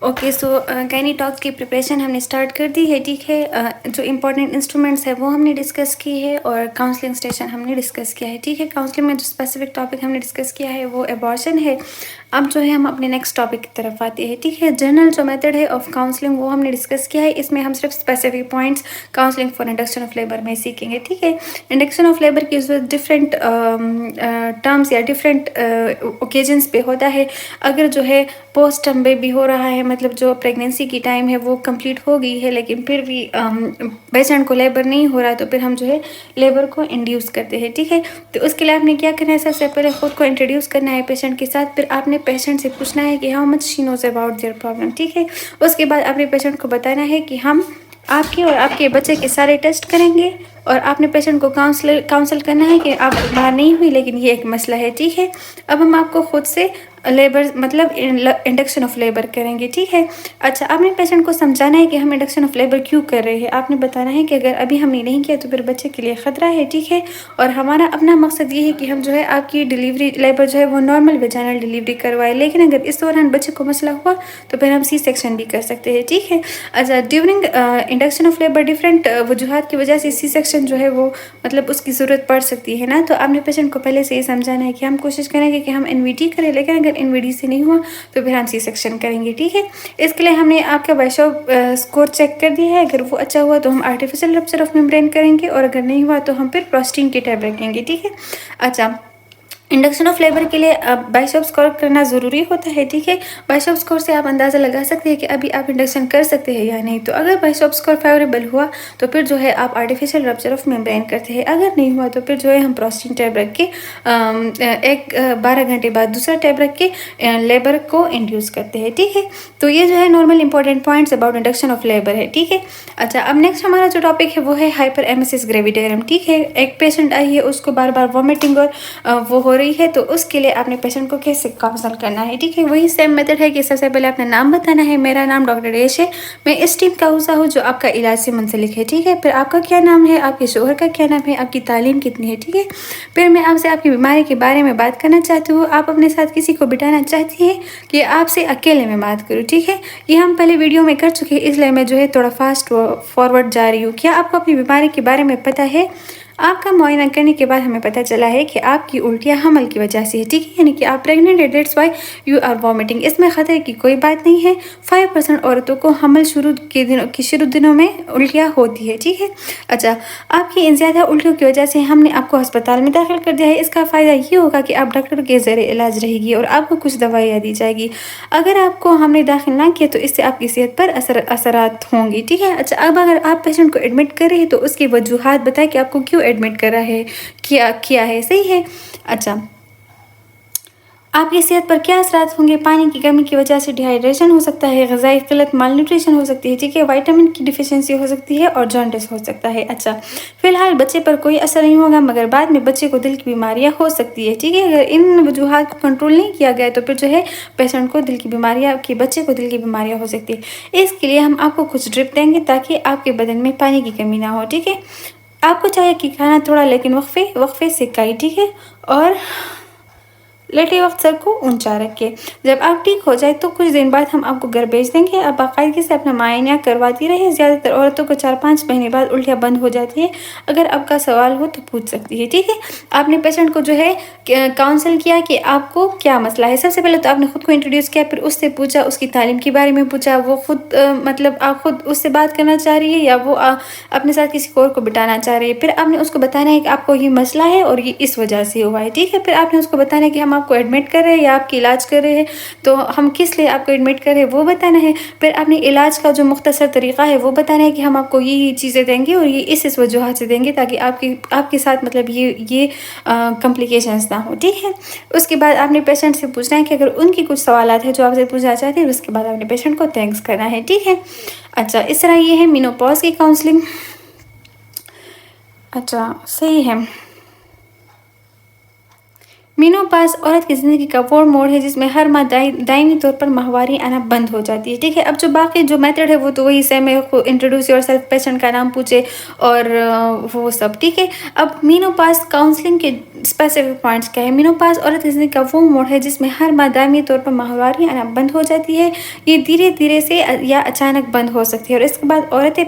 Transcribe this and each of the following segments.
Okay so gynae talks की preparation हमने start कर दी है, ठीक है। जो इम्पोर्टेंट इंस्ट्रूमेंट्स है वो हमने डिस्कस की है और काउंसलिंग स्टेशन हमने डिस्कस किया है, ठीक है। काउंसलिंग में जो स्पेसिफिक टॉपिक हमने डिस्कस किया है वो एबॉर्शन है। अब जो है हम अपने नेक्स्ट टॉपिक की तरफ आते हैं, ठीक है। जनरल जो मेथड है ऑफ काउंसलिंग वो हमने डिस्कस किया है। इसमें हम सिर्फ specific points counselling for induction of labour में सीखेंगे, ठीक है। इंडक्शन ऑफ लेबर की डिफरेंट टर्म्स या डिफरेंट ओकेजन्स पे होता है। अगर जो है पोस्ट टर्म बेबी हो रहा है, मतलब जो प्रेगनेंसी की टाइम है वो कंप्लीट हो गई है लेकिन फिर भी पेशेंट को लेबर नहीं हो रहा है, तो फिर हम जो है लेबर को इंड्यूस करते हैं, ठीक है। तो उसके लिए आपने क्या करना है, सबसे पहले खुद को इंट्रोड्यूस करना है पेशेंट के साथ। फिर आपने पेशेंट से पूछना है कि how much she knows about their problem, ठीक है। उसके बाद आपने पेशेंट को बताना है कि हम आपके और आपके बच्चे के सारे टेस्ट करेंगे और आपने पेशेंट को काउंसल करना है कि आप बाहर नहीं हुई लेकिन ये एक मसला है, ठीक है। अब हम आपको खुद से लेबर मतलब इंडक्शन ऑफ लेबर करेंगे, ठीक है। अच्छा, आपने पेशेंट को समझाना है कि हम इंडक्शन ऑफ लेबर क्यों कर रहे हैं। आपने बताना है कि अगर अभी हमने नहीं किया तो फिर बच्चे के लिए ख़तरा है, ठीक है। और हमारा अपना मकसद ये है कि हम जो है आपकी डिलीवरी लेबर जो है वो नॉर्मल वेजाइनल डिलीवरी करवाए, लेकिन अगर इस दौरान बच्चे को मसला हुआ तो फिर हम सी सेक्शन भी कर सकते हैं, ठीक है। अच्छा, during induction of labour different वजूहत की वजह से सी सेक्शन जो है वो मतलब उसकी ज़रूरत पड़ सकती है ना। तो आपने पेशेंट को पहले से ये समझाना है कि हम कोशिश करेंगे कि हम एनवीटी करें, लेकिन अगर एनवीडी से नहीं हुआ तो फिर हम सी सेक्शन करेंगे, ठीक है। इसके लिए हमने आपका बाइशॉप स्कोर चेक कर दिया है। अगर वो अच्छा हुआ तो हम आर्टिफिशियल रप्चर ऑफ मेम्ब्रेन करेंगे और अगर नहीं हुआ तो हम फिर प्रोस्टीन की टैब रखेंगे, ठीक है। अच्छा, इंडक्शन ऑफ लेबर के लिए बाइशॉप स्कोर करना ज़रूरी होता है, ठीक है। बाइशॉप स्कोर से आप अंदाज़ा लगा सकते हैं कि अभी आप इंडक्शन कर सकते हैं या नहीं। तो अगर बाइशॉप स्कोर फेवरेबल हुआ तो फिर जो है आप आर्टिफिशियल रप्चर ऑफ मेम्ब्रेन करते हैं। अगर नहीं हुआ तो फिर जो है हम प्रोस्टीन टैब रख के 12 घंटे बाद दूसरा टैब रख के लेबर को इंड्यूस करते हैं, ठीक है। तो ये जो है normal important points about induction of labour है, ठीक है। अच्छा, अब नेक्स्ट हमारा जो टॉपिक है वो है हाइपर एमेसिस ग्रेविडेरम, ठीक है। एक पेशेंट आई है, उसको बार बार वॉमिटिंग और वो हो रही है, तो उसके लिए आपने पेशेंट को कैसे काउंसल करना है, ठीक है। वही सेम मेथड है कि सबसे पहले अपना नाम बताना है। मेरा नाम डॉक्टर एश है, मैं इस टीम का हिस्सा हूँ जो आपका इलाज से मुंसलिक है, ठीक है। फिर आपका क्या नाम है, आपके शोहर का क्या नाम है, आपकी तालीम कितनी है, ठीक है। फिर मैं आपसे आपकी बीमारी के बारे में बात करना चाहती हूँ। आप अपने साथ किसी को बिठाना चाहती है कि आपसे अकेले में बात करूँ, ठीक है। ये हम पहले वीडियो में कर चुके हैं, इसलिए मैं जो है थोड़ा फास्ट फॉरवर्ड जा रही हूँ। क्या आपको अपनी बीमारी के बारे में पता है? आपका मुआयना करने के बाद हमें पता चला है कि आपकी उल्टियाँ हमल की वजह से है, ठीक है। यानी कि आप प्रेग्नेंट है, that's why you are vomiting. इसमें खतरे की कोई बात नहीं है। 5% औरतों को हमल शुरू दिनों में उल्टियाँ होती है, ठीक है। अच्छा, आपकी इन ज़्यादा उल्टियों की वजह से हमने आपको अस्पताल में दाखिल कर दिया है। इसका फ़ायदा ये होगा कि आप डॉक्टर के ज़रिए इलाज रहेगी और आपको कुछ दवाइयाँ दी जाएगी। अगर आपको हमने दाखिल ना किया तो इससे आपकी सेहत पर असरात होंगी, ठीक है। अच्छा, अब अगर आप पेशेंट को एडमिट कर रहे हैं तो उसकी वजूहात बताएं कि आपको क्यों एडमिट करा है, क्या किया है, सही है। अच्छा, आपकी सेहत पर क्या असरात होंगे? पानी की कमी की वजह से डिहाइड्रेशन हो सकता है, ग़िज़ाई क़िल्लत माल न्यूट्रिशन हो सकती है, ठीक है। विटामिन की डिफिशियंसी हो सकती है और जॉन्डिस हो सकता है। अच्छा, फ़िलहाल बच्चे पर कोई असर नहीं होगा मगर बाद में बच्चे को दिल की बीमारियां हो सकती है, ठीक है। अगर इन वजूहात को कंट्रोल नहीं किया गया तो फिर जो है पेशेंट को दिल की बीमारियाँ की बच्चे को दिल की बीमारियाँ हो सकती है। इसके लिए हम आपको कुछ ड्रिप देंगे ताकि आपके बदन में पानी की कमी ना हो, ठीक है। आपको चाहिए कि खाना थोड़ा लेकिन वक्फे से खाइए, ठीक है। और लेटे वक्त सर को ऊंचा रखे। जब आप ठीक हो जाए तो कुछ दिन बाद हम आपको घर भेज देंगे। आप बाकायदगी से अपना मुआयना करवाती रहे। ज़्यादातर औरतों को 4-5 महीने बाद उल्टियाँ बंद हो जाती है। अगर आपका सवाल हो तो पूछ सकती है, ठीक है। आपने पेशेंट को जो है काउंसल किया कि आपको क्या मसला है। सबसे पहले तो आपने खुद को इंट्रोड्यूस किया, फिर उससे पूछा, उसकी तालीम के बारे में पूछा। वो खुद मतलब आप खुद उससे बात करना चाह रही है या वो अपने साथ किसी और को बिठाना चाह रही है। फिर आपने उसको बताना है कि आपको ये मसला है और ये इस वजह से हुआ है, ठीक है। फिर आपने उसको बताना है कि हम आपको एडमिट कर रहे हैं या आपकी इलाज कर रहे हैं, तो हम किस लिए आपको एडमिट कर रहे हैं वो बताना है। फिर आपने इलाज का जो मुख्तसर तरीक़ा है वो बताना है कि हम आपको ये चीज़ें देंगे और ये इस वजूहत से देंगे ताकि आपके साथ मतलब ये कॉम्प्लिकेशंस ना हो, ठीक है। उसके बाद आपने पेशेंट से पूछना है कि अगर उनकी कुछ सवालात है जो आपसे पूछना चाहते हैं, उसके बाद आपने पेशेंट को थैंक्स करना है, ठीक है। अच्छा, इस तरह ये है मेनोपॉज की काउंसलिंग। अच्छा, सही है। मेनोपॉज औरत की ज़िंदगी का वो मोड़ है जिसमें हर माह दायमी तौर पर माहवारी आना बंद हो जाती है, ठीक है। अब जो बाकी जो मेथड है वो तो वही सेम है, इंट्रोड्यूस योर सेल्फ, पेशेंट का नाम पूछे और वो सब, ठीक है। अब मेनोपॉज काउंसलिंग के स्पेसिफिक पॉइंट्स क्या है। मेनोपॉज औरत की ज़िंदगी का वो मोड़ है जिसमें हर माह दायमी तौर पर माहवारी आना बंद हो जाती है। ये धीरे धीरे से या अचानक बंद हो सकती है और इसके बाद औरतें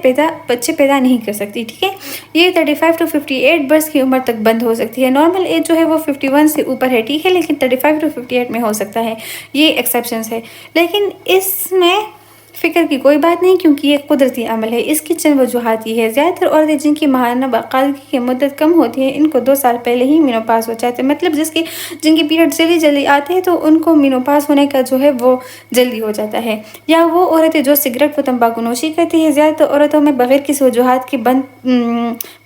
बच्चे पैदा नहीं कर सकती, ठीक है। ये 35 टू 58 बरस की उम्र तक बंद हो सकती है। नॉर्मल एज जो है वो 51 से ऊपर है, ठीक है, लेकिन 35 टू 58 में हो सकता है, ये एक्सेप्शंस है। लेकिन इसमें फ़िक्र की कोई बात नहीं, क्योंकि ये कुदरती अमल है। इसकी चंद वजूहात ये है। ज़्यादातर औरतें जिनकी माहाना बाकायदगी की मुद्दत कम होती है, इनको 2 साल पहले ही मेनोपॉज हो जाते हैं। मतलब जिनके पीरियड जल्दी आते हैं तो उनको मेनोपॉज होने का जो है वो जल्दी हो जाता है। या वो औरतें जो सिगरेट व तंबाकू नोशी करती है, ज़्यादातर औरतों में बगैर किसी वजूहात के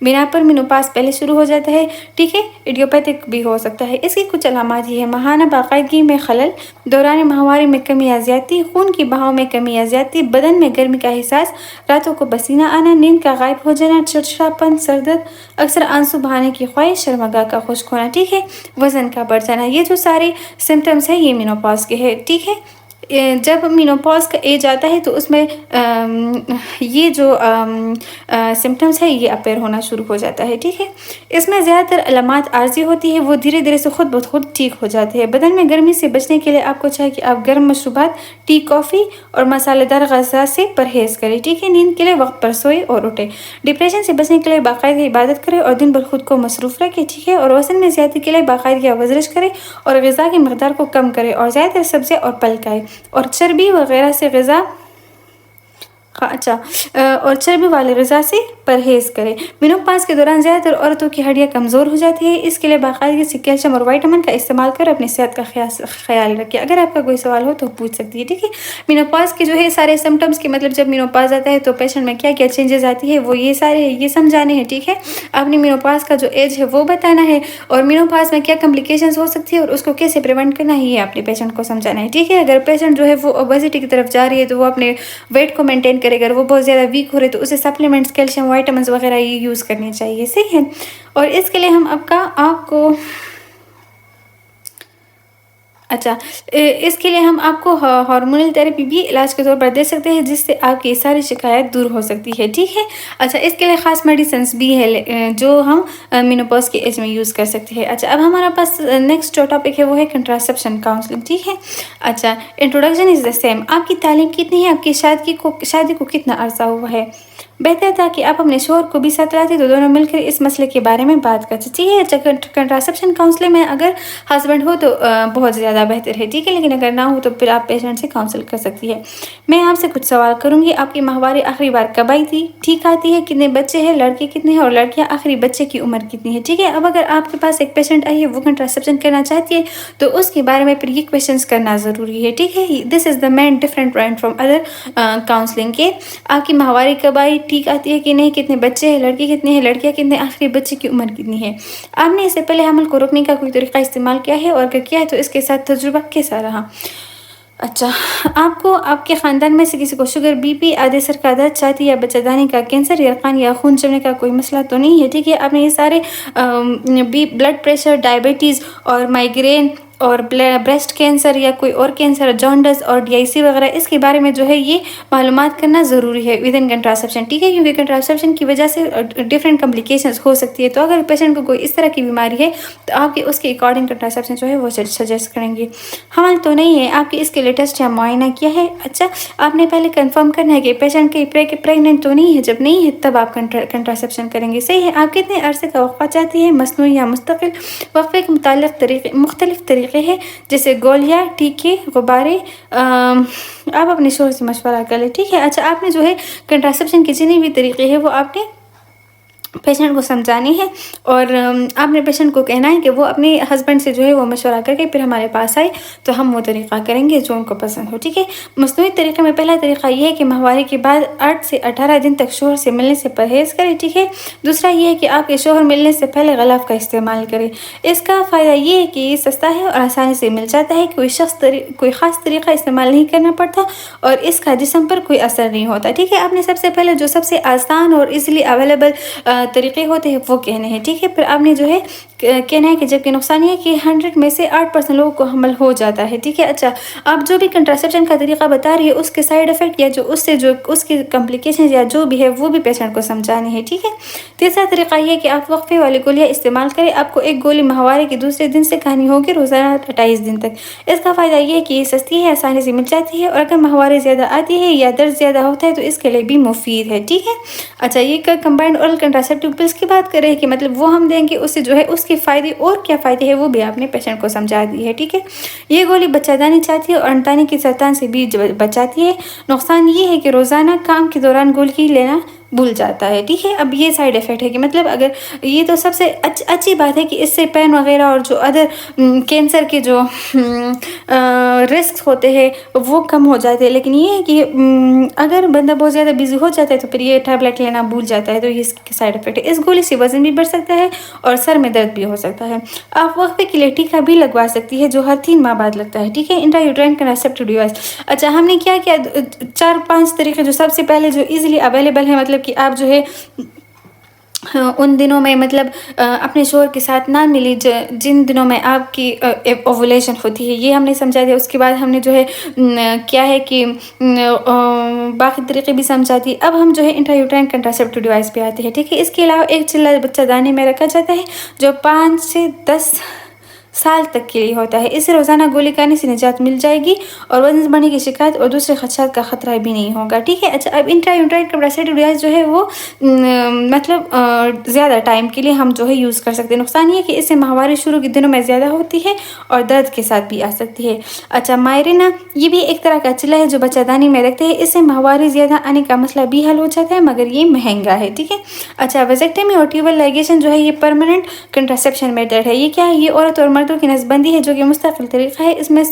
बिना पर मेनोपॉज पहले शुरू हो जाता है, ठीक है। इडियोपैथिक भी हो सकता है। इसकी कुछ अलामात ये है। माहाना बाकायदगी में खलल, दौरान माहवारी में कमी या ज़्यादती, खून की बहाव में कमी या ज़्यादती, बदन में गर्मी का एहसास, रातों को पसीना आना, नींद का गायब हो जाना, चिड़चिड़ापन, सरदर्द, अक्सर आंसू बहाने की ख्वाहिश, शर्मगाह का खुश्क होना, ठीक है, वज़न का बढ़ जाना। ये जो सारे सिम्टम्स हैं ये मेनोपॉज के हैं, ठीक है। जब मेनोपॉज का एज आता है तो उसमें ये जो सिम्टम्स है ये अपेयर होना शुरू हो जाता है, ठीक है। इसमें ज़्यादातर अलामात आर्जी होती है, वो धीरे धीरे से खुद ब खुद ठीक हो जाती है। बदन में गर्मी से बचने के लिए आपको चाहिए कि आप गर्म मशरूबात, टी, कॉफ़ी और मसालेदार ग़ज़ा से परहेज़ करें, ठीक है। नींद के लिए वक्त पर सोए और उठे। डिप्रेशन से बचने के लिए बाकायदा इबादत करें और दिन भर खुद को मसरूफ़ रखें, ठीक है। और वज़न में ज़्यादती के लिए बाकायदा वर्जिश करें और ग़िज़ा की मकदार को कम करें और ज़्यादातर सब्ज़ी और फल खाएं और चर्बी वगैरह से ग़िज़ा और चर्बी वाले ग़िज़ा से परहेज़ करें। मेनोपॉज के दौरान ज़्यादातर औरतों की हड्डियाँ कमज़ोर हो जाती है। इसके लिए बाकायदगी से कैल्शियम और विटामिन का इस्तेमाल कर अपनी सेहत का ख्याल रखें। अगर आपका कोई सवाल हो तो पूछ सकती है, ठीक है। मेनोपॉज के जो है सारे सिम्टम्स के, मतलब जब मेनोपॉज आता है तो पेशेंट में क्या क्या चेंजेस आती है वो ये सारे है, ये समझाने हैं, ठीक है। आपने मेनोपॉज का जो एज है वो बताना है और मेनोपॉज में क्या कॉम्प्लिकेशंस हो सकती है और उसको कैसे प्रिवेंट करना है ये आपने पेशेंट को समझाना है, ठीक है। अगर पेशेंट जो है वो ओबेसिटी की तरफ जा रही है तो वो अपने वेट को मेंटेन करे। अगर वो बहुत ज़्यादा वीक हो रहे तो उसे सप्लीमेंट्स, कैल्शियम, विटामिन्स वगैरह ये यूज़ करनी चाहिए, सही है। और इसके लिए हम इसके लिए हम आपको हार्मोनल थेरेपी भी इलाज के तौर पर दे सकते हैं, जिससे आपकी सारी शिकायत दूर हो सकती है, ठीक है। अच्छा, इसके लिए ख़ास मेडिसिन्स भी है जो हम मेनोपॉज के एज में यूज़ कर सकते हैं। अच्छा, अब हमारे पास नेक्स्ट जो टॉपिक है वो है कंट्रासेप्शन काउंसलिंग, ठीक है। अच्छा, इंट्रोडक्शन इज़ द सेम। आपकी तालीम कितनी है, आपकी शादी को कितना अरसा हुआ है। बेहतर था कि आप अपने शोहर को भी साथ लाते तो दोनों मिलकर इस मसले के बारे में बात कर सकते हैं। अच्छा, कंट्रासेप्शन काउंसलिंग में अगर हस्बैंड हो तो बहुत ज़्यादा बेहतर है, ठीक है, लेकिन अगर ना हो तो फिर आप पेशेंट से काउंसिल कर सकती है। मैं आपसे कुछ सवाल करूँगी। आपकी माहवारी आखिरी बार कब आई थी, ठीक आती है, कितने बच्चे हैं, लड़के कितने हैं और लड़कियाँ, आखिरी बच्चे की उम्र कितनी है, ठीक है। अब अगर आपके पास एक पेशेंट आई है वो कंट्रासेप्शन करना चाहती है तो उसके बारे में फिर ये क्वेश्चन करना ज़रूरी है, ठीक है। This is the main different point from other counselling के। आपकी माहवारी कब आई, ठीक आती है कि नहीं, कितने बच्चे हैं, लड़के कितने हैं, लड़कियां कितने, आखिरी बच्चे की उम्र कितनी है। आपने इससे पहले हमल को रोकने का कोई तरीका इस्तेमाल किया है और अगर किया है तो इसके साथ तजुर्बा कैसा रहा। अच्छा, आपको आपके ख़ानदान में से किसी को शुगर, बीपी, आधे सर का दर्द, छाती या बच्चेदानी का कैंसर, यरकान या खून जमने का कोई मसला तो नहीं है, ठीक है। आपने ये सारे ब्लड प्रेशर, डायबिटीज़ और माइग्रेन और ब्रेस्ट कैंसर या कोई और कैंसर, जॉन्डिस और DIC वगैरह, इसके बारे में जो है ये मालूमात करना ज़रूरी है विद इन कंट्रासेप्शन, ठीक है, क्योंकि कंट्रासेप्शन की वजह से डिफरेंट कॉम्प्लिकेशंस हो सकती है। तो अगर पेशेंट को कोई इस तरह की बीमारी है तो आपके उसके अकॉर्डिंग कंट्रासेप्शन जो है वो सजेस्ट करेंगे। हमल तो नहीं है, आपके इसके लिए टेस्ट या मुआयना किया है। अच्छा, आपने पहले कंफर्म करना है कि पेशेंट के प्रेगनेंट तो नहीं है। जब नहीं है तब आप कंट्रासेप्शन करेंगे, सही है। आप कितने अरसे का वक़्फ़ा चाहती है, मसनूई या मुस्तकिल। वक़्फ़े के मुतालिक मुख्तलिफ तरीक़े है, जैसे गोलियाँ, टीके, गुब्बारे। आप अपने शोहर से मशवरा कर लें, ठीक है। अच्छा, आपने जो है कंट्रासेप्शन के जितने भी तरीके हैं वो आपने पेशेंट को समझानी है और आपने पेशेंट को कहना है कि वो अपने हस्बैंड से जो है वो मशवरा करके फिर हमारे पास आए तो हम वो तरीक़ा करेंगे जो उनको पसंद हो, ठीक है। मसनूई तरीक़े में पहला तरीक़ा ये है कि माहवारी के बाद 8 से 18 दिन तक शोहर से मिलने से परहेज़ करें, ठीक है। दूसरा ये है कि आपके शोहर मिलने से पहले ग़िलाफ़ का इस्तेमाल करें। इसका फ़ायदा ये है कि ये सस्ता है और आसानी से मिल जाता है। कोई ख़ास तरीक़ा इस्तेमाल नहीं करना पड़ता और इसका जिस्म पर कोई असर नहीं होता, ठीक है। आपने सबसे पहले जो सबसे आसान और ईज़िली अवेलेबल طریقے ہوتے ہیں وہ کہنے ہیں، ٹھیک ہے۔ پھر آپ نے جو ہے کہنا ہے کہ جبکہ نقصان یہ ہے کہ 100 میں سے 8% لوگوں کو حمل ہو جاتا ہے، ٹھیک ہے۔ اچھا، آپ جو بھی کنٹراسیپشن کا طریقہ بتا رہی ہے اس کے سائیڈ افیکٹ یا جو اس کی کمپلیکیشن یا جو بھی ہے وہ بھی پیشنٹ کو سمجھانی ہے، ٹھیک ہے۔ تیسرا طریقہ یہ ہے کہ آپ وقفے والی گولیاں استعمال کریں۔ آپ کو ایک گولی ماہوارے کے دوسرے دن سے کھانی ہوگی، روزانہ 28 دن تک۔ اس کا فائدہ یہ ہے کہ یہ سستی ہے، آسانی سے مل جاتی ہے، اور اگر ماہوارے زیادہ آتی ہے یا درد زیادہ ہوتا ہے تو اس کے لیے بھی مفید ہے، ٹھیک ہے۔ اچھا، یہ کمبائنڈ اورل کنٹراسیپٹیو پلس کی بات کریں کہ مطلب وہ ہم دیں گے، اس سے جو ہے اس کے فائدے اور کیا فائدے ہیں وہ بھی آپ نے پیشنٹ کو سمجھا دی ہے، ٹھیک ہے۔ یہ گولی بچہ دانی چاہتی ہے اور انتانی کی سرطان سے بھی بچاتی ہے۔ نقصان یہ ہے کہ روزانہ کام کے دوران گولی لینا بھول جاتا ہے، ٹھیک ہے۔ اب یہ سائیڈ افیکٹ ہے کہ مطلب اگر یہ تو سب سے اچھی بات ہے کہ اس سے پین وغیرہ اور جو ادر کینسر کے جو رسک ہوتے ہیں وہ کم ہو جاتے ہیں، لیکن یہ ہے کہ اگر بندہ بہت زیادہ بزی ہو جاتا ہے تو پھر یہ ٹیبلٹ لینا بھول جاتا ہے، تو یہ اس کے سائیڈ افیکٹ ہے۔ اس گولی سے وزن بھی بڑھ سکتا ہے اور سر میں درد بھی ہو سکتا ہے۔ آپ وقفے کے لیے ٹیکا بھی لگوا سکتی ہے جو ہر 3 ماہ بعد لگتا ہے، ٹھیک ہے۔ انٹرایوٹرائن کنٹراسیپٹیو ڈیوائس۔ اچھا، ہم نے کیا 4-5 طریقے جو سب سے پہلے جو ایزیلی اویلیبل ہیں، مطلب کہ آپ جو ہے ان دنوں میں مطلب اپنے شوہر کے ساتھ نہ ملی جن دنوں میں آپ کی اوولیشن ہوتی ہے، یہ ہم نے سمجھا دیا۔ اس کے بعد ہم نے جو ہے کیا ہے کہ باقی طریقے بھی سمجھا دی۔ اب ہم جو ہے انٹرایوٹرائن کنٹراسیپٹیو ڈیوائس پہ آتے ہیں، ٹھیک ہے۔ اس کے علاوہ ایک چلہ بچہ دانے میں رکھا جاتا ہے جو 5 سے 10 سال تک کے لیے ہوتا ہے۔ اسے روزانہ گولی کھانے سے نجات مل جائے گی اور وزن بڑھنے کی شکایت اور دوسرے خدشات کا خطرہ بھی نہیں ہوگا، ٹھیک ہے۔ اچھا، اب انٹرایوٹرائن کنٹراسیپٹیو ڈیوائس جو ہے وہ مطلب زیادہ ٹائم کے لیے ہم جو ہے یوز کر سکتے ہیں۔ نقصان یہ ہے کہ اس سے ماہوارے شروع کے دنوں میں زیادہ ہوتی ہے اور درد کے ساتھ بھی آ سکتی ہے۔ اچھا، مائرینا یہ بھی ایک طرح کا چلہ ہے جو بچہ دانی میں رکھتے ہیں، اس سے ماہوارے زیادہ آنے کا مسئلہ بھی حل ہو جاتا ہے، مگر یہ مہنگا ہے، ٹھیک ہے۔ اچھا، ویزیکٹمی اور ٹیوبل لائگیشن جو ہے یہ پرماننٹ کنٹراسیپشن میتھڈ ہے۔ یہ کیا ہے؟ یہ عورت اور مردوں کی نسبندی ہے جو کہ مستقل طریقہ ہے۔ اس میں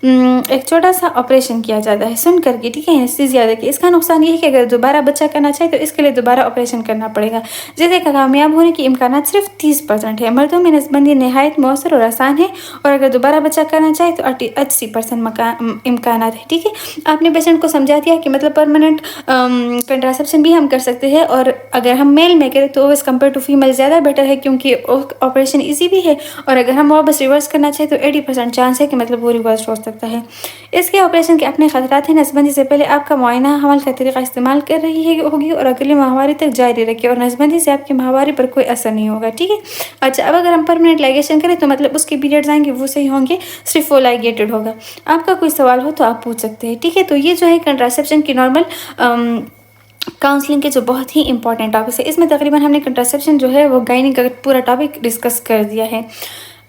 ایک چھوٹا سا آپریشن کیا جاتا ہے سن کر کے، ٹھیک ہے، انستھیزیا دے کے۔ اس کا نقصان یہ ہے کہ اگر دوبارہ بچہ کرنا چاہے تو اس کے لیے دوبارہ آپریشن کرنا پڑے گا، جسے کا کامیاب ہونے کے امکانات صرف 30% ہے۔ مردوں میں نسبندی نہایت مؤثر اور آسان ہے، اور اگر دوبارہ بچہ کرنا چاہے تو 80% امکانات ہے، ٹھیک ہے۔ آپ نے پیشنٹ کو سمجھا دیا کہ مطلب پرماننٹ کنٹراسیپشن بھی ہم کر سکتے ہیں، اور اگر ہم میل میں کریں تو ایز کمپیئر ٹو فیمیل زیادہ بیٹر ہے کیونکہ آپریشن ایزی بھی ہے، اور اگر ہم واپس ریورس کرنا چاہے تو 80% چانس ہے کہ مطلب وہ ریورس ہو سکتا ہے۔ اس کے آپریشن کے اپنے خطرات ہیں۔ نسبندی سے پہلے آپ کا معائنہ حمل کا طریقہ استعمال کر رہی ہوگی اور اگلے ماہوارے تک جاری رکھے، اور نسبندی سے آپ کے ماہوارے پر کوئی اثر نہیں ہوگا، ٹھیک ہے۔ اچھا، اب اگر ہم پرماننٹ لائگیشن کریں تو مطلب اس کے پیریڈز آئیں گے وہ صحیح ہوں گے، صرف وہ لائگیٹڈ ہوگا۔ آپ کا کوئی سوال ہو تو آپ پوچھ سکتے ہیں، ٹھیک ہے۔ تو یہ جو ہے کنٹراسیپشن کی نارمل کاؤنسلنگ کے جو بہت ہی امپورٹنٹ ٹاپکس ہے، اس میں تقریباً ہم نے کنٹراسیپشن جو ہے وہ گائنی کا پورا ٹاپک ڈسکس کر دیا ہے۔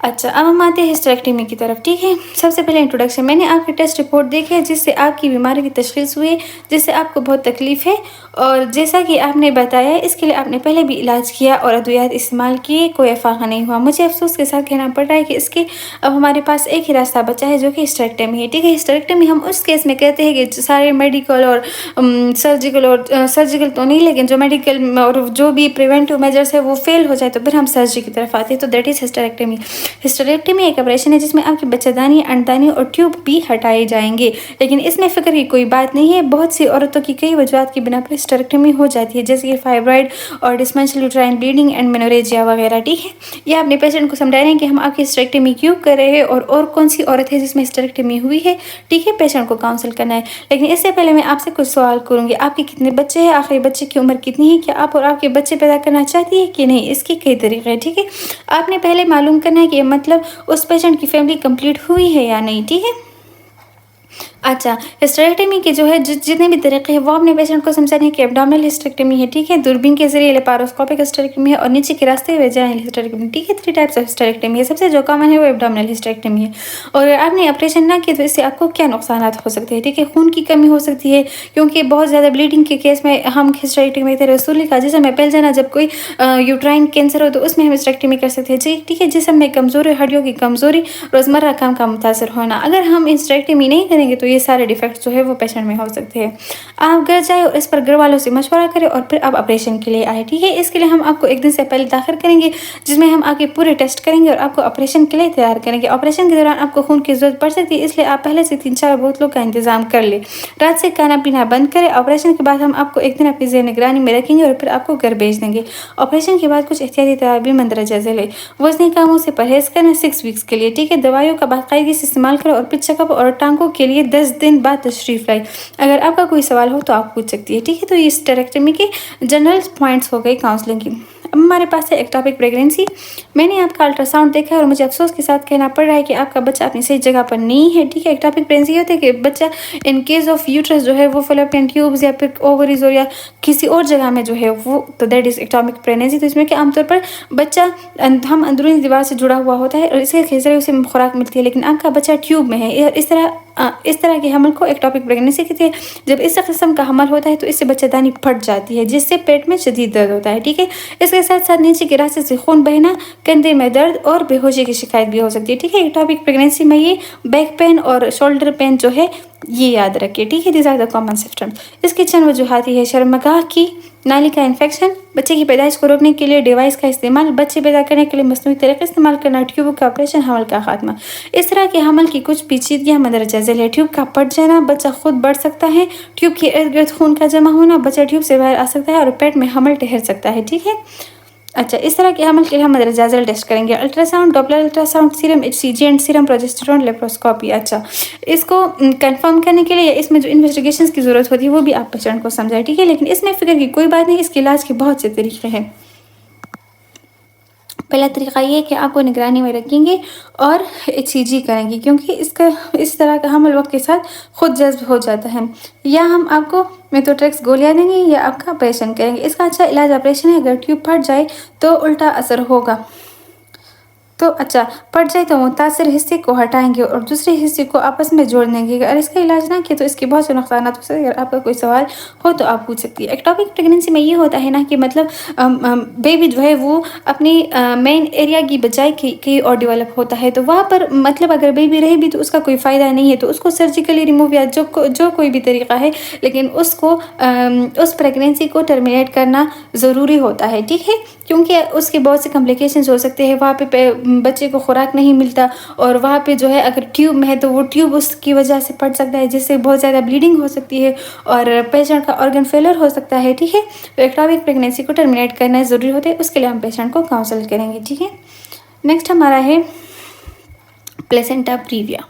اچھا، اب ہم آتے ہیں ہسٹریکٹمی کی طرف، ٹھیک ہے۔ سب سے پہلے انٹروڈکشن۔ میں نے آپ کی ٹیسٹ رپورٹ دیکھی ہے جس سے آپ کی بیماری کی تشخیص ہوئی ہے، جس سے آپ کو بہت تکلیف ہے، اور جیسا کہ آپ نے بتایا اس کے لیے آپ نے پہلے بھی علاج کیا اور ادویات استعمال کیے، کوئی افاقہ نہیں ہوا۔ مجھے افسوس کے ساتھ کہنا پڑ رہا ہے کہ اس کے اب ہمارے پاس ایک ہی راستہ بچا ہے جو کہ ہسٹریکٹمی ہے، ٹھیک ہے۔ ہسٹریکٹمی ہم اس کیس میں کہتے ہیں کہ سارے میڈیکل اور سرجیکل تو نہیں، لیکن جو میڈیکل اور جو بھی پریونٹیو میجرز ہے وہ فیل ہو جائے تو پھر ہم سرجری کی طرف آتے ہیں، تو دیٹ از ہسٹریکٹمی۔ ہسٹریکٹمی ایک آپریشن ہے جس میں آپ کی بچہ دانی، انڈانی اور ٹیوب بھی ہٹائے جائیں گے، لیکن اس میں فکر کی کوئی بات نہیں ہے۔ بہت سی عورتوں کی کئی وجوہات کی بنا پر ہسٹریکٹمی ہو جاتی ہے، جیسے کہ فائبرائڈ اور ڈسمنشل یوٹرائن بلیڈنگ اینڈ مینوریجیا وغیرہ، ٹھیک ہے۔ یہ اپنے پیشنٹ کو سمجھا رہے ہیں کہ ہم آپ کی ہسٹریکٹمی کیوں کر رہے ہیں اور کون سی عورت ہے جس میں ہسٹریکٹمی ہوئی ہے، ٹھیک ہے۔ پیشنٹ کو کاؤنسل کرنا ہے، لیکن اس سے پہلے میں آپ سے کچھ سوال کروں گی۔ آپ کے کتنے بچے ہیں؟ آخری بچے کی عمر کتنی ہے؟ کیا آپ اور آپ کے بچے پیدا کرنا چاہتی ہے کہ نہیں؟ اس کے کئی طریقے ہیں، ٹھیک ہے۔ آپ نے پہلے معلوم کرنا ہے کہ مطلب اس پیشنٹ کی فیملی کمپلیٹ ہوئی ہے یا نہیں، ٹھیک ہے۔ اچھا، ہسٹریکٹمی کے جو ہے جتنے بھی طریقے ہیں وہ اپنے پیشنٹ کو سمجھانے ہیں کہ ایبڈومینل ہسٹریکٹمی ہے، ٹھیک ہے، دوربین کے ذریعے لیپاروسکوپک ہسٹریکٹمی ہے، اور نیچے کے راستے ویجائنل ہسٹریکٹمی، ٹھیک ہے۔ 3 ٹائپس آف ہسٹریکٹمی ہے۔ سب سے جو کامن ہے وہ ایبڈومینل ہسٹریکٹمی ہے، اور اگر آپ نے آپریشن نہ کیا تو اس سے آپ کو کیا نقصانات ہو سکتے ہیں، ٹھیک ہے۔ خون کی کمی ہو سکتی ہے، کیونکہ بہت زیادہ بلیڈنگ کے کیس میں ہم ہسٹریکٹمی کرتے ہیں۔ رسول کا جسم میں پھیل جانا، جب کوئی یوٹرائن کینسر ہو تو اس میں ہم ہسٹریکٹمی کر سکتے ہیں، ٹھیک ہے۔ جسم میں کمزوری، ہڈیوں کی کمزوری، روزمرہ کام کا متاثر ہونا، اگر ہم ہسٹریکٹمی نہیں کریں گے تو یہ سارے ڈیفیکٹس جو ہے وہ پیشنٹ میں ہو سکتے ہیں. آپ گھر جائیں اور اس پر گھر والوں سے مشورہ کریں اور پھر آپ آپریشن کے لیے آئے. ٹھیک ہے، اس کے لیے ہم آپ کو ایک دن سے پہلے تاخیر کریں گے، جس میں ہم آپ کے پورے ٹیسٹ کریں گے اور آپ کو آپریشن کے لیے تیار کریں گے. آپریشن کے دوران آپ کو خون کی ضرورت پڑ سکتی ہے، اس لیے آپ پہلے سے 3-4 بوتلوں کا انتظام کر لیں. رات سے کھانا پینا بند کریں. آپریشن کے بعد ہم آپ کو ایک دن اپنی زیر نگرانی میں رکھیں گے اور پھر آپ کو گھر بھیج دیں گے. آپریشن کے بعد کچھ احتیاطی تدابیر مندرجہ ذیل ہے. وزنی کاموں سے پرہیز کرنا 6 ویکس کے لیے. ٹھیک ہے، دوائیوں کا باقاعدگی سے استعمال کرو اور پھر چیک اپ اور ٹانکوں کے لیے 10 دن بعد تشریف لائے. اگر آپ کا کوئی سوال ہو تو آپ پوچھ سکتی ہے. ٹھیک ہے، تو یہ اسٹریکٹمی کے جنرل پوائنٹس ہو گئی کاؤنسلنگ کی. اب ہمارے پاس ہے ایکٹوپک پریگنینسی. میں نے آپ کا الٹرا ساؤنڈ دیکھا ہے اور مجھے افسوس کے ساتھ کہنا پڑ رہا ہے کہ آپ کا بچہ اپنی صحیح جگہ پر نہیں ہے. ٹھیک ہے، ایکٹوپک پریگنینسی ہوتا ہے کہ بچہ ان کیس آف یوٹرس جو ہے وہ فلوپین ٹیوبز یا پھر اووریز یا کسی اور جگہ میں جو ہے وہ تو دیٹ از ایکٹوپک پریگنینسی. تو اس میں کہ عام طور پر بچہ ہم اندرونی دیوار سے جڑا ہوا ہوتا ہے اور اس کے ذریعے اسے خوراک ملتی ہے، لیکن آپ کا بچہ ٹیوب میں ہے. اس طرح کے حمل کو ایکٹوپک پریگنینسی کہتے ہیں. جب اس قسم کا حمل ہوتا ہے تو اس سے بچہ دانی پھٹ جاتی ہے، جس سے پیٹ میں شدید درد ہوتا ہے. ٹھیک ہے، اس کے ساتھ ساتھ نیچے کے راستے سے خون بہنا، کندھے میں درد اور بے ہوشی کی شکایت بھی ہو سکتی ہے. ٹھیک ہے، ایکٹوپک پریگنینسی میں یہ بیک پین اور شولڈر پین جو ہے یہ یاد رکھیے. ٹھیک ہے، these are the common symptoms. اس کی چند وجوہات یہ ہے: شرمگاہ کی نالی کا انفیکشن، بچے کی پیدائش کو روکنے کے لیے ڈیوائس کا استعمال، بچے پیدا کرنے کے لیے مصنوعی طریقے استعمال کرنا، ٹیوب کا آپریشن، حمل کا خاتمہ. اس طرح کے حمل کی کچھ پیچیدگیاں مندرجہ ذیل ہے: ٹیوب کا پھٹ جانا، بچہ خود بڑھ سکتا ہے، ٹیوب کے ارد گرد خون کا جمع ہونا، بچہ ٹیوب سے باہر آ سکتا ہے اور پیٹ میں حمل ٹھہر سکتا ہے. ٹھیک ہے، اچھا، اس طرح کے حمل کے لیے ہم مندرجہ ذیل ٹیسٹ کریں گے: ultrasound, Doppler ultrasound, serum HCG and serum progesterone, laparoscopy. اچھا، اس کو کنفرم کرنے کے لیے اس میں جو انویسٹیگیشنز کی ضرورت ہوتی ہے وہ بھی آپ پیشنٹ کو سمجھائیں. ٹھیک ہے، لیکن اس میں فکر کی کوئی بات نہیں، اس کے علاج کے بہت سے طریقے ہیں. پہلا طریقہ یہ ہے کہ آپ کو نگرانی میں رکھیں گے اور HCG کریں گے، کیونکہ اس طرح کا حمل وقت کے ساتھ خود جذب ہو جاتا ہے. یا ہم آپ کو میتھوٹریکس گولیاں دیں گے یا آپ کا آپریشن کریں گے. اس کا اچھا علاج آپریشن ہے. اگر ٹیوب پھٹ جائے تو الٹا اثر ہوگا. پھٹ جائے تو متاثر حصے کو ہٹائیں گے اور دوسرے حصے کو آپس میں جوڑ دیں گے. اگر اس کا علاج نہ کیا تو اس کے بہت سے نقصانات ہو سکتے ہیں. اگر آپ کا کوئی سوال ہو تو آپ پوچھ سکتی ہے. ایکٹوپک پریگنینسی میں یہ ہوتا ہے نا کہ مطلب بیبی جو ہے وہ اپنی مین ایریا کی بجائے کہیں اور ڈیولپ ہوتا ہے، تو وہاں پر مطلب اگر بیبی رہے بھی تو اس کا کوئی فائدہ نہیں ہے، تو اس کو سرجیکلی ریموو یا جو کوئی بھی طریقہ ہے، لیکن اس کو اس پریگنینسی کو ٹرمینیٹ کرنا ضروری ہوتا ہے. ٹھیک ہے، کیونکہ اس کے بہت سے کمپلیکیشنز ہو سکتے ہیں. وہاں پہ بچے کو خوراک نہیں ملتا اور وہاں پہ جو ہے اگر ٹیوب میں ہے تو وہ ٹیوب اس کی وجہ سے پھٹ سکتا ہے، جس سے بہت زیادہ بلیڈنگ ہو سکتی ہے اور پیشنٹ کا آرگن فیلر ہو سکتا ہے. ٹھیک ہے، تو ایکٹوپک پریگنینسی کو ٹرمینیٹ کرنا ضروری ہوتا ہے. اس کے لیے ہم پیشنٹ کو کاؤنسل کریں گے. ٹھیک ہے، نیکسٹ ہمارا ہے پلیسنٹا پریویا.